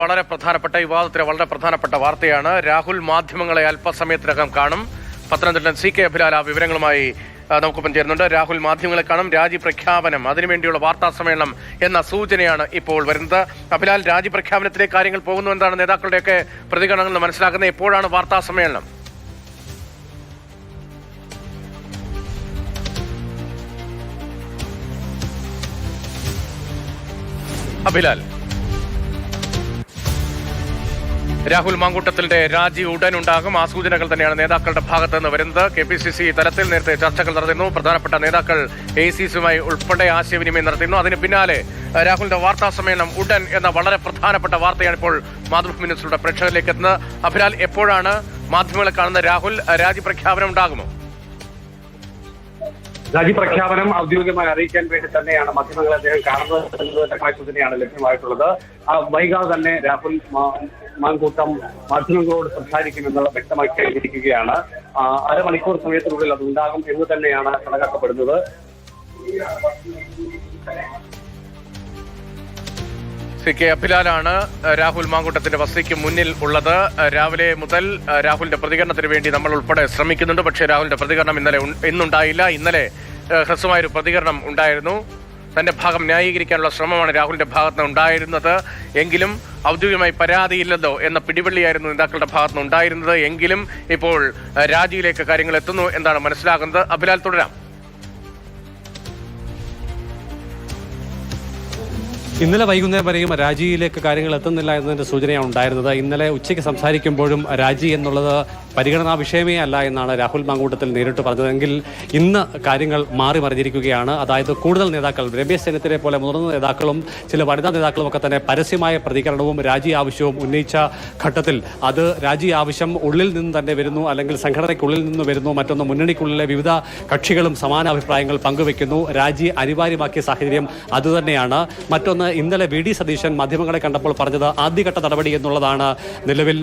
വളരെ പ്രധാനപ്പെട്ട വിവാദത്തിലെ വളരെ പ്രധാനപ്പെട്ട വാർത്തയാണ്. രാഹുൽ മാധ്യമങ്ങളെ അല്പസമയത്തിനകം കാണും. പത്തനംതിട്ട CK അഭിലാൽ ആ വിവരങ്ങളുമായി നമുക്കൊപ്പം ചേരുന്നുണ്ട്. രാഹുൽ മാധ്യമങ്ങളെ കാണും, രാജി പ്രഖ്യാപനം, അതിനുവേണ്ടിയുള്ള വാർത്താ സമ്മേളനം എന്ന സൂചനയാണ് ഇപ്പോൾ വരുന്നത്. അഭിലാൽ, രാജി പ്രഖ്യാപനത്തിലേക്ക് കാര്യങ്ങൾ പോകുന്നു, എന്താണ് നേതാക്കളുടെയൊക്കെ പ്രതികരണങ്ങൾ മനസ്സിലാക്കുന്നത്? എപ്പോഴാണ് വാർത്താ സമ്മേളനം? അഭിലാൽ, രാഹുൽ മാങ്കൂട്ടത്തിന്റെ രാജി ഉടൻ ഉണ്ടാകും, ആ സൂചനകൾ തന്നെയാണ് നേതാക്കളുടെ ഭാഗത്ത് നിന്ന് വരുന്നത്. KPCC തലത്തിൽ നേരത്തെ ചർച്ചകൾ നടത്തിയിരുന്നു, പ്രധാനപ്പെട്ട നേതാക്കൾ AICC-യുമായി ഉൾപ്പെടെ ആശയവിനിമയം നടത്തിയിരുന്നു. അതിന് പിന്നാലെ രാഹുലിന്റെ വാർത്താ സമ്മേളനം ഉടൻ എന്ന വളരെ പ്രധാനപ്പെട്ട വാർത്തയാണ് ഇപ്പോൾ മാതൃഭൂമി ന്യൂസിലൂടെ പ്രേക്ഷകരിലേക്ക് എത്തുന്നത്. അഭിലാൽ, എപ്പോഴാണ് മാധ്യമങ്ങളെ കാണുന്ന രാഹുൽ? രാജി പ്രഖ്യാപനം ഉണ്ടാകുമോ? രാജി പ്രഖ്യാപനം ഔദ്യോഗികമായി അറിയിക്കാൻ വേണ്ടി തന്നെയാണ് മാധ്യമങ്ങളെ അദ്ദേഹം കാണുന്നത് എന്നത് വ്യക്തമായ സൂചനയാണ് ലഭ്യമായിട്ടുള്ളത്. വൈകാതെ തന്നെ രാഹുൽ മാങ്കൂട്ടം മാധ്യമങ്ങളോട് സംസാരിക്കുമെന്ന് വ്യക്തമാക്കി കഴിഞ്ഞിരിക്കുകയാണ്. അരമണിക്കൂർ സമയത്തിനുള്ളിൽ അത് ഉണ്ടാകും എന്ന് തന്നെയാണ് കണക്കാക്കപ്പെടുന്നത്. CK അഭിലാലാണ് രാഹുൽ മാങ്കൂട്ടത്തിന്റെ വസതിക്ക് മുന്നിൽ ഉള്ളത്. രാവിലെ മുതൽ രാഹുലിന്റെ പ്രതികരണത്തിന് വേണ്ടി നമ്മൾ ഉൾപ്പെടെ ശ്രമിക്കുന്നുണ്ട്. പക്ഷേ രാഹുലിന്റെ പ്രതികരണം ഇന്നുണ്ടായില്ല. ഇന്നലെ ഹ്രസ്വമായൊരു പ്രതികരണം ഉണ്ടായിരുന്നു. തന്റെ ഭാഗം ന്യായീകരിക്കാനുള്ള ശ്രമമാണ് രാഹുലിന്റെ ഭാഗത്ത് ഉണ്ടായിരുന്നത്. എങ്കിലും ഔദ്യോഗികമായി പരാതിയില്ലല്ലോ എന്ന പിടിവള്ളിയായിരുന്നു നേതാക്കളുടെ ഭാഗത്ത് ഉണ്ടായിരുന്നത്. എങ്കിലും ഇപ്പോൾ രാജിയിലേക്ക് കാര്യങ്ങൾ എത്തുന്നു എന്നാണ് മനസ്സിലാകുന്നത്. അഭിലാൽ, തുടരാം. ഇന്നലെ വൈകുന്നേരം വരെയും രാജിയിലേക്ക് കാര്യങ്ങൾ എത്തുന്നില്ല എന്നതിന്റെ സൂചനയാണ് ഉണ്ടായിരുന്നത്. ഇന്നലെ ഉച്ചയ്ക്ക് സംസാരിക്കുമ്പോഴും രാജി എന്നുള്ളത് പരിഗണനാ വിഷയമേ അല്ല എന്നാണ് രാഹുൽ മാങ്കൂട്ടത്തിൽ നേരിട്ട് പറഞ്ഞതെങ്കിൽ ഇന്ന് കാര്യങ്ങൾ മാറി മറിഞ്ഞിരിക്കുകയാണ്. അതായത് കൂടുതൽ നേതാക്കൾ, രമേശ് ചെന്നിത്തലയെ പോലെ മുതിർന്ന നേതാക്കളും ചില വനിതാ നേതാക്കളും ഒക്കെ തന്നെ പരസ്യമായ പ്രതികരണവും രാജി ആവശ്യവും ഉന്നയിച്ച ഘട്ടത്തിൽ അത് രാജി ആവശ്യം ഉള്ളിൽ നിന്ന് തന്നെ വരുന്നു, അല്ലെങ്കിൽ സംഘടനയ്ക്കുള്ളിൽ നിന്ന് വരുന്നു. മറ്റൊന്ന്, മുന്നണിക്കുള്ളിലെ വിവിധ കക്ഷികളും സമാന അഭിപ്രായങ്ങൾ പങ്കുവെക്കുന്നു. രാജി അനിവാര്യമാക്കിയ സാഹചര്യം അതുതന്നെയാണ്. മറ്റൊന്ന്, ഇന്നലെ VD സതീശൻ മാധ്യമങ്ങളെ കണ്ടപ്പോൾ പറഞ്ഞത് ആദ്യഘട്ട നടപടി എന്നുള്ളതാണ്. നിലവിൽ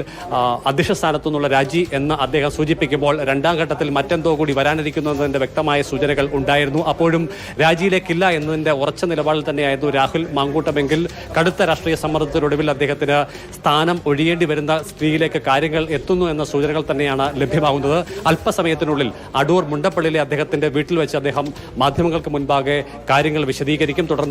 അധ്യക്ഷ സ്ഥാനത്തു നിന്നുള്ള രാജി എന്ന് അദ്ദേഹം സൂചിപ്പിക്കുമ്പോൾ രണ്ടാം ഘട്ടത്തിൽ മറ്റെന്തോ കൂടി വരാനിരിക്കുന്നതിന്റെ വ്യക്തമായ സൂചനകൾ ഉണ്ടായിരുന്നു. അപ്പോഴും രാജിയിലേക്കില്ല എന്നതിന്റെ ഉറച്ച നിലപാടിൽ തന്നെയായിരുന്നു രാഹുൽ മാങ്കൂട്ടമെങ്കിൽ കടുത്ത രാഷ്ട്രീയ സമ്മർദ്ദത്തിനൊടുവിൽ അദ്ദേഹത്തിന് സ്ഥാനം ഒഴിയേണ്ടി വരുന്ന സ്ഥിതിയിലേക്ക് കാര്യങ്ങൾ എത്തുന്നു എന്ന സൂചനകൾ തന്നെയാണ് ലഭ്യമാകുന്നത്. അല്പസമയത്തിനുള്ളിൽ അടൂർ മുണ്ടപ്പള്ളിയിലെ അദ്ദേഹത്തിന്റെ വീട്ടിൽ വെച്ച് അദ്ദേഹം മാധ്യമങ്ങൾക്ക് മുൻപാകെ കാര്യങ്ങൾ വിശദീകരിക്കും. തുടർന്ന്